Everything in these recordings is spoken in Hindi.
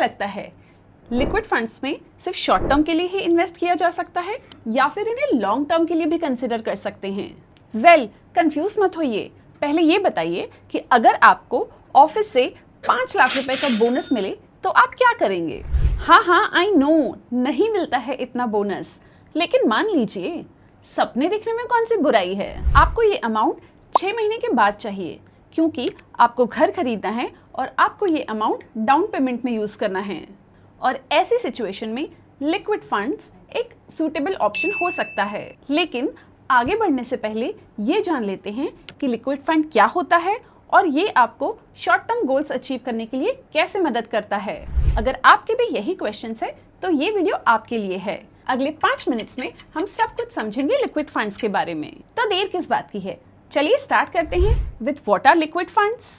लगता है, लिक्विड फंड्स में सिर्फ शॉर्ट टर्म के लिए ही इन्वेस्ट किया जा सकता है या फिर इन्हें लॉन्ग टर्म के लिए भी कंसिडर कर सकते हैं? वेल, कंफ्यूज मत होइए। पहले ये बताइए कि अगर आपको ऑफिस से 5 लाख रुपए का बोनस मिले तो आप क्या करेंगे? हाँ, आई नो नहीं मिलता है इतना बोनस, लेकिन मान लीजिए, सपने देखने में कौन सी बुराई है। आपको ये अमाउंट 6 महीने के बाद चाहिए क्योंकि आपको घर खरीदना है और आपको ये अमाउंट डाउन पेमेंट में यूज करना है। और ऐसी सिचुएशन में लिक्विड फंड्स एक सूटेबल ऑप्शन हो सकता है। लेकिन आगे बढ़ने से पहले ये जान लेते हैं कि लिक्विड फंड क्या होता है और ये आपको शॉर्ट टर्म गोल्स अचीव करने के लिए कैसे मदद करता है। अगर आपके भी यही क्वेश्चंस है तो ये वीडियो आपके लिए है। अगले 5 मिनट्स में हम सब कुछ समझेंगे लिक्विड फंड्स के बारे में। तो देर किस बात की है, चलिए स्टार्ट करते हैं with what are liquid funds.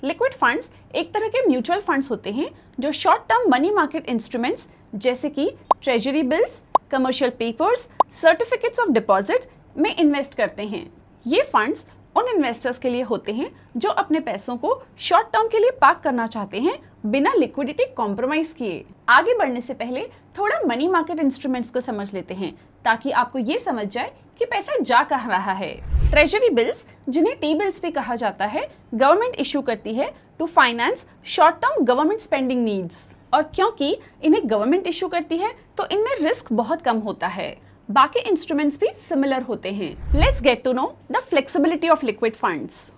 Liquid funds एक तरह के म्यूचुअल फंड्स होते हैं जो short term money market instruments जैसे कि treasury bills, commercial papers, certificates of deposit में इन्वेस्ट करते हैं। ये फंड्स उन इन्वेस्टर्स के लिए होते हैं जो अपने पैसों को शॉर्ट टर्म के लिए पार्क करना चाहते हैं बिना लिक्विडिटी कॉम्प्रोमाइज किए। आगे बढ़ने से पहले थोड़ा मनी मार्केट इंस्ट्रूमेंट्स को समझ लेते हैं ताकि आपको ये समझ जाए कि पैसा जा कहाँ रहा है। ट्रेजरी बिल्स, जिन्हें टी बिल्स भी कहा जाता है, गवर्नमेंट इशू करती है to finance short term government spending needs. और क्योंकि इन्हें गवर्नमेंट इशू करती है तो इनमें रिस्क बहुत कम होता है। बाकी इंस्ट्रूमेंट्स भी सिमिलर होते हैं। Let's get to know the flexibility of liquid funds.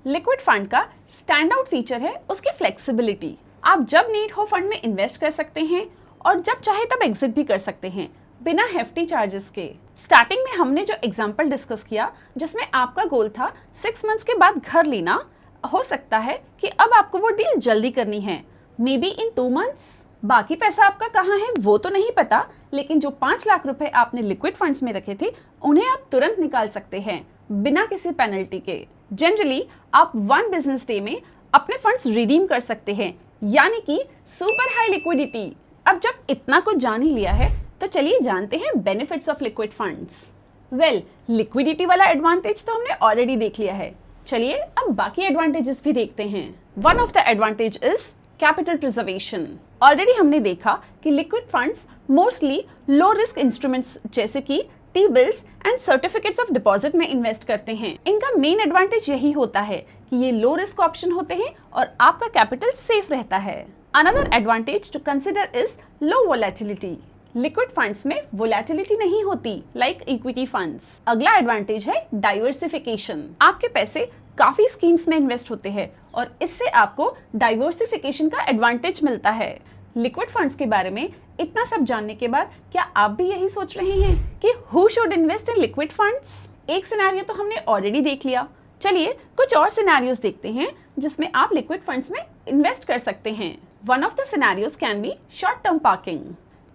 Liquid fund का स्टैंड आउट फीचर है उसकी फ्लेक्सिबिलिटी। आप जब नीड हो फंड में इन्वेस्ट कर सकते हैं और जब चाहे तब एग्जिट भी कर सकते हैं बिना हेफ्टी चार्जेस के। स्टार्टिंग में हमने जो एग्जांपल डिस्कस किया जिसमें आपका गोल था 6 मंथ्स के बाद घर लेना, हो सकता है कि अब आपको वो डील जल्दी करनी है, मे बी इन 2 मंथ्स। बाकी पैसा आपका कहाँ है वो तो नहीं पता, लेकिन जो 5 लाख रुपए आपने लिक्विड फंड्स में रखे थे उन्हें आप तुरंत निकाल सकते हैं बिना किसी पेनल्टी के। जनरली आप 1 बिजनेस डे में अपने फंड्स रिडीम कर सकते हैं, यानी कि सुपर हाई लिक्विडिटी। अब जब इतना कुछ जान ही लिया है तो चलिए जानते हैं benefits of liquid funds. Well, liquidity वाला एडवांटेज तो हमने ऑलरेडी देख लिया है, चलिए अब बाकी एडवांटेजेस भी देखते हैं। One of the advantage is capital preservation. Already हमने देखा कि liquid funds mostly low risk instruments जैसे कि T bills and certificates of deposit में इन्वेस्ट करते हैं। इनका मेन एडवांटेज यही होता है कि ये लो रिस्क ऑप्शन होते हैं और आपका कैपिटल सेफ रहता है। Another advantage to consider is low volatility. Liquid funds में वोलेटिलिटी नहीं होती लाइक इक्विटी फंड्स। अगला एडवांटेज है डाइवर्सिफिकेशन। आपके पैसे काफी स्कीम्स में इन्वेस्ट होते हैं और इससे आपको डाइवर्सिफिकेशन का एडवांटेज मिलता है। लिक्विड फंड्स के बारे में इतना सब जानने के बाद क्या आप भी यही सोच रहे हैं कि who should invest in liquid funds? एक सिनेरियो तो हमने ऑलरेडी देख लिया, चलिए कुछ और सिनेरियोस देखते हैं जिसमें आप लिक्विड फंड्स में इन्वेस्ट कर सकते हैं। One of the scenarios can be short term parking.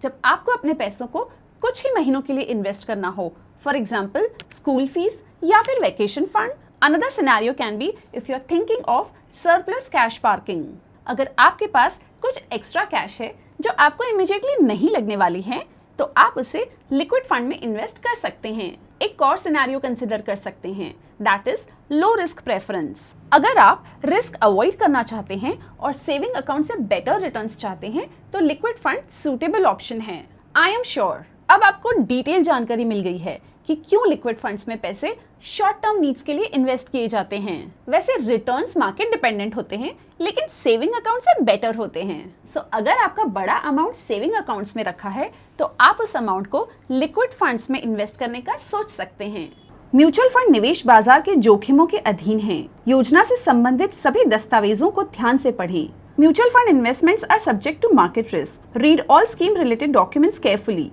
जब आपको अपने पैसों को कुछ ही महीनों के लिए इन्वेस्ट करना हो, फॉर एग्जाम्पल स्कूल फीस या फिर vacation fund. Another scenario can be if you are thinking of surplus cash parking. अगर आपके पास कुछ एक्स्ट्रा कैश है जो आपको इमीडिएटली नहीं लगने वाली है तो आप उसे लिक्विड फंड में इन्वेस्ट कर सकते हैं। एक और सिनेरियो कंसिडर कर सकते हैं, that is low risk preference. अगर आप रिस्क अवॉइड करना चाहते हैं और सेविंग अकाउंट से बेटर रिटर्न्स चाहते हैं तो लिक्विड फंड सूटेबल ऑप्शन है। आई एम श्योर अब आपको डिटेल जानकारी मिल गई है कि क्यों लिक्विड फंड्स में पैसे शॉर्ट टर्म नीड्स के लिए इन्वेस्ट किए जाते हैं। वैसे रिटर्न्स मार्केट डिपेंडेंट होते हैं लेकिन सेविंग अकाउंट से बेटर होते हैं। सो अगर आपका बड़ा अमाउंट सेविंग अकाउंट्स में रखा है तो आप उस अमाउंट को लिक्विड फंड्स में इन्वेस्ट करने का सोच सकते हैं। म्यूचुअल फंड निवेश बाजार के जोखिमों के अधीन है। योजना से संबंधित सभी दस्तावेजों को ध्यान से पढ़ें। Mutual fund investments are subject to market risk. Read all scheme related documents carefully.